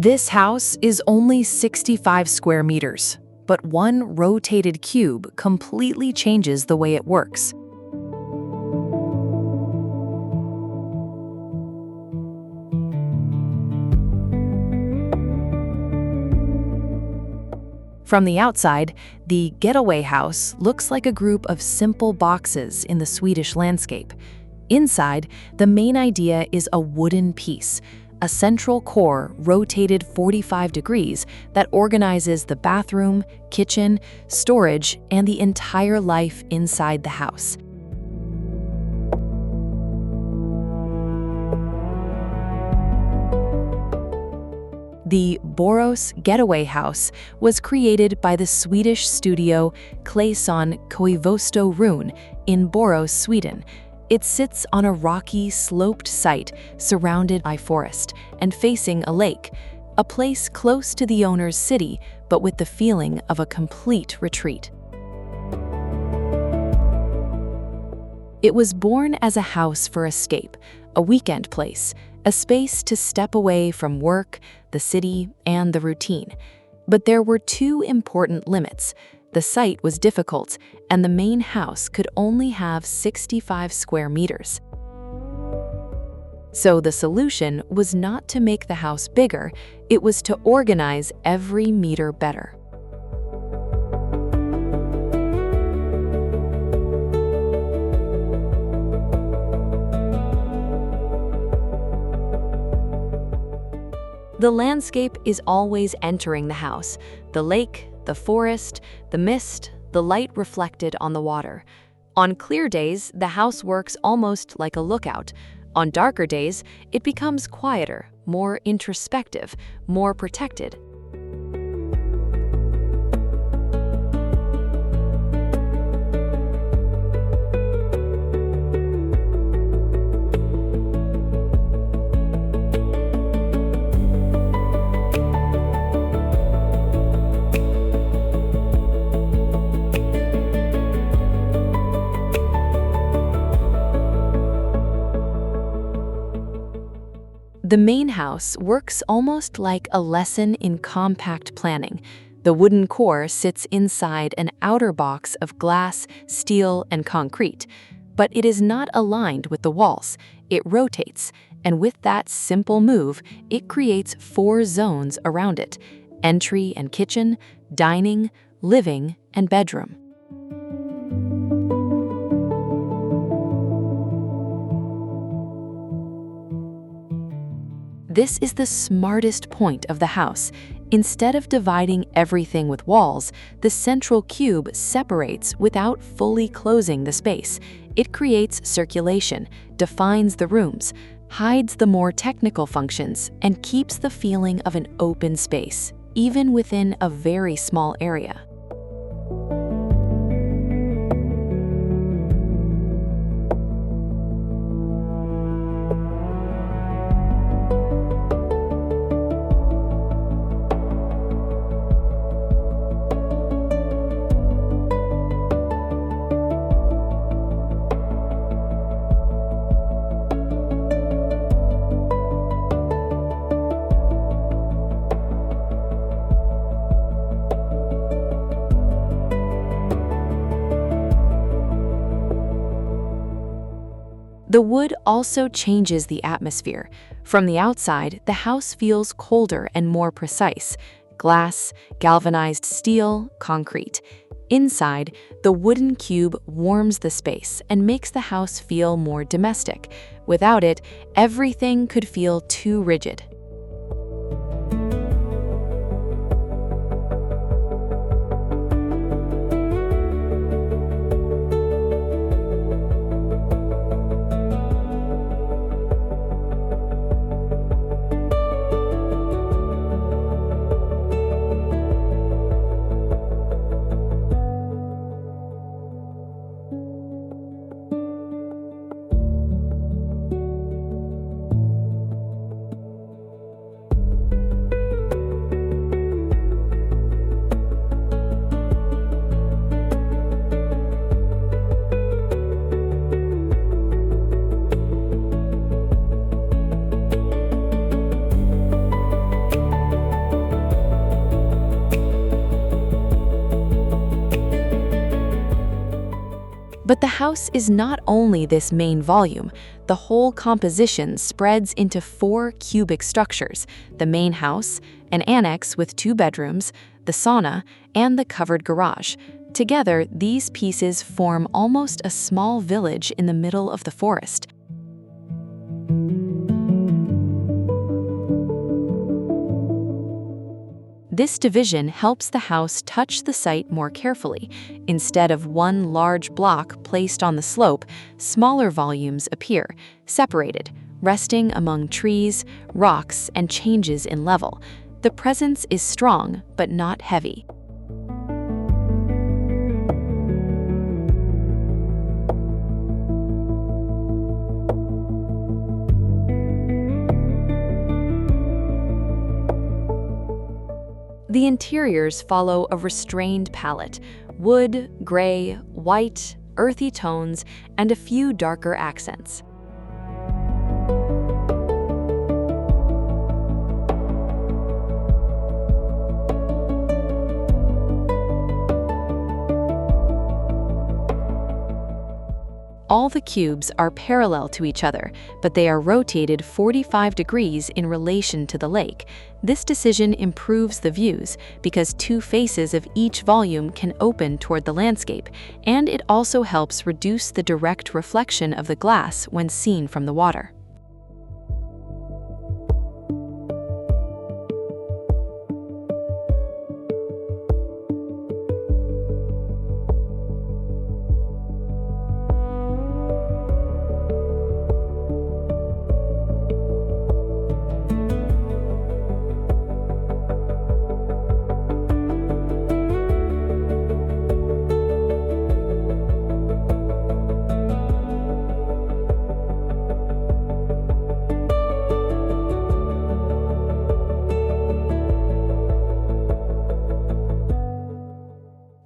This house is only 65 square meters, but one rotated cube completely changes the way it works. From the outside, the Getaway House looks like a group of simple boxes in the Swedish landscape. Inside, the main idea is a wooden piece, a central core rotated 45 degrees that organizes the bathroom, kitchen, storage, and the entire life inside the house. The Borås Getaway House was created by the Swedish studio Claesson Koivusto Rune in Borås, Sweden. It sits on a rocky, sloped site surrounded by forest and facing a lake, a place close to the owner's city, but with the feeling of a complete retreat. It was born as a house for escape, a weekend place, a space to step away from work, the city, and the routine. But there were two important limits. The site was difficult, and the main house could only have 65 square meters. So the solution was not to make the house bigger, it was to organize every meter better. The landscape is always entering the house: the lake, the forest, the mist, the light reflected on the water. On clear days, the house works almost like a lookout. On darker days, it becomes quieter, more introspective, more protected. The main house works almost like a lesson in compact planning. The wooden core sits inside an outer box of glass, steel, and concrete, but it is not aligned with the walls. It rotates, and with that simple move, it creates 4 zones around it: entry and kitchen, dining, living, and bedroom. This is the smartest point of the house. Instead of dividing everything with walls, the central cube separates without fully closing the space. It creates circulation, defines the rooms, hides the more technical functions, and keeps the feeling of an open space, even within a very small area. The wood also changes the atmosphere. From the outside, the house feels colder and more precise: glass, galvanized steel, concrete. Inside, the wooden cube warms the space and makes the house feel more domestic. Without it, everything could feel too rigid. But the house is not only this main volume. The whole composition spreads into 4 cubic structures: the main house, an annex with 2 bedrooms, the sauna, and the covered garage. Together, these pieces form almost a small village in the middle of the forest. This division helps the house touch the site more carefully. Instead of one large block placed on the slope, smaller volumes appear, separated, resting among trees, rocks, and changes in level. The presence is strong, but not heavy. The interiors follow a restrained palette: wood, gray, white, earthy tones, and a few darker accents. All the cubes are parallel to each other, but they are rotated 45 degrees in relation to the lake. This decision improves the views because 2 faces of each volume can open toward the landscape, and it also helps reduce the direct reflection of the glass when seen from the water.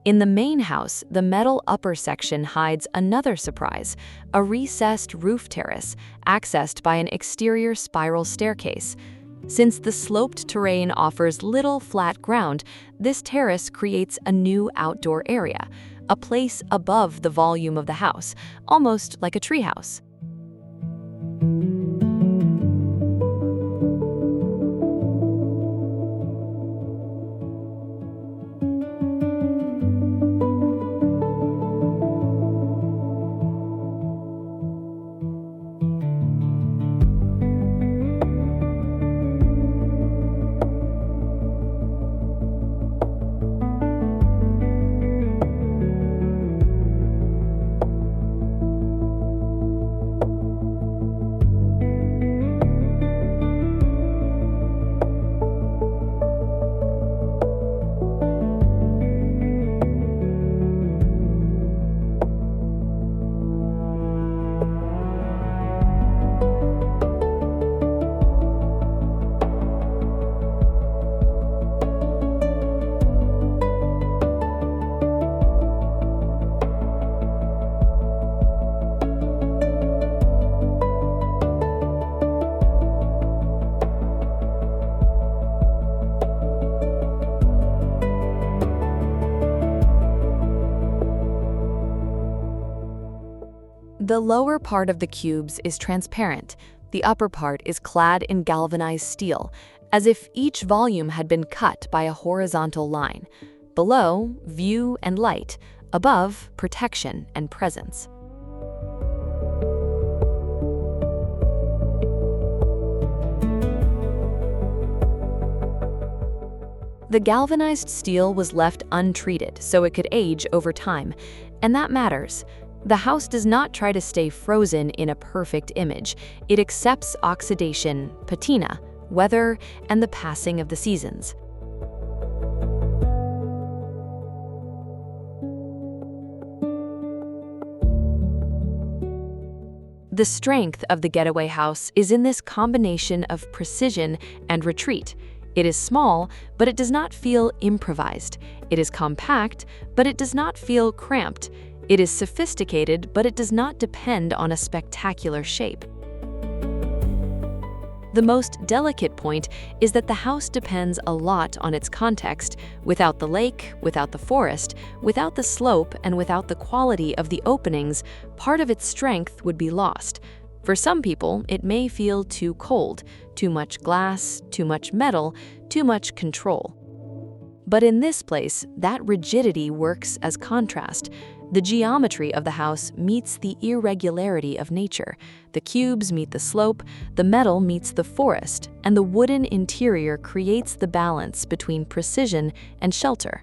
In the main house, the metal upper section hides another surprise: a recessed roof terrace, accessed by an exterior spiral staircase. Since the sloped terrain offers little flat ground, this terrace creates a new outdoor area, a place above the volume of the house, almost like a treehouse. The lower part of the cubes is transparent. The upper part is clad in galvanized steel, as if each volume had been cut by a horizontal line. Below, view and light. Above, protection and presence. The galvanized steel was left untreated so it could age over time, and that matters. The house does not try to stay frozen in a perfect image. It accepts oxidation, patina, weather, and the passing of the seasons. The strength of the Getaway House is in this combination of precision and retreat. It is small, but it does not feel improvised. It is compact, but it does not feel cramped. It is sophisticated, but it does not depend on a spectacular shape. The most delicate point is that the house depends a lot on its context. Without the lake, without the forest, without the slope, and without the quality of the openings, part of its strength would be lost. For some people, it may feel too cold, too much glass, too much metal, too much control. But in this place, that rigidity works as contrast. The geometry of the house meets the irregularity of nature. The cubes meet the slope, the metal meets the forest, and the wooden interior creates the balance between precision and shelter.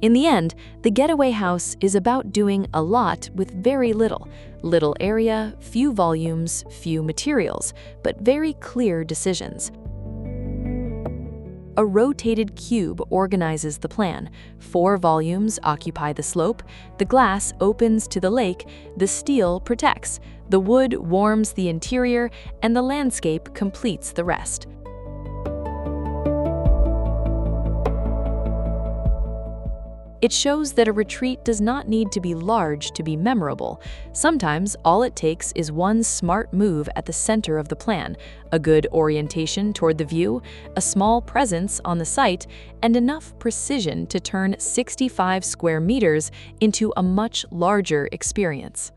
In the end, the getaway house is about doing a lot with very little. Little area, few volumes, few materials, but very clear decisions. A rotated cube organizes the plan. 4 volumes occupy the slope, the glass opens to the lake, the steel protects, the wood warms the interior, and the landscape completes the rest. It shows that a retreat does not need to be large to be memorable. Sometimes all it takes is one smart move at the center of the plan, a good orientation toward the view, a small presence on the site, and enough precision to turn 65 square meters into a much larger experience.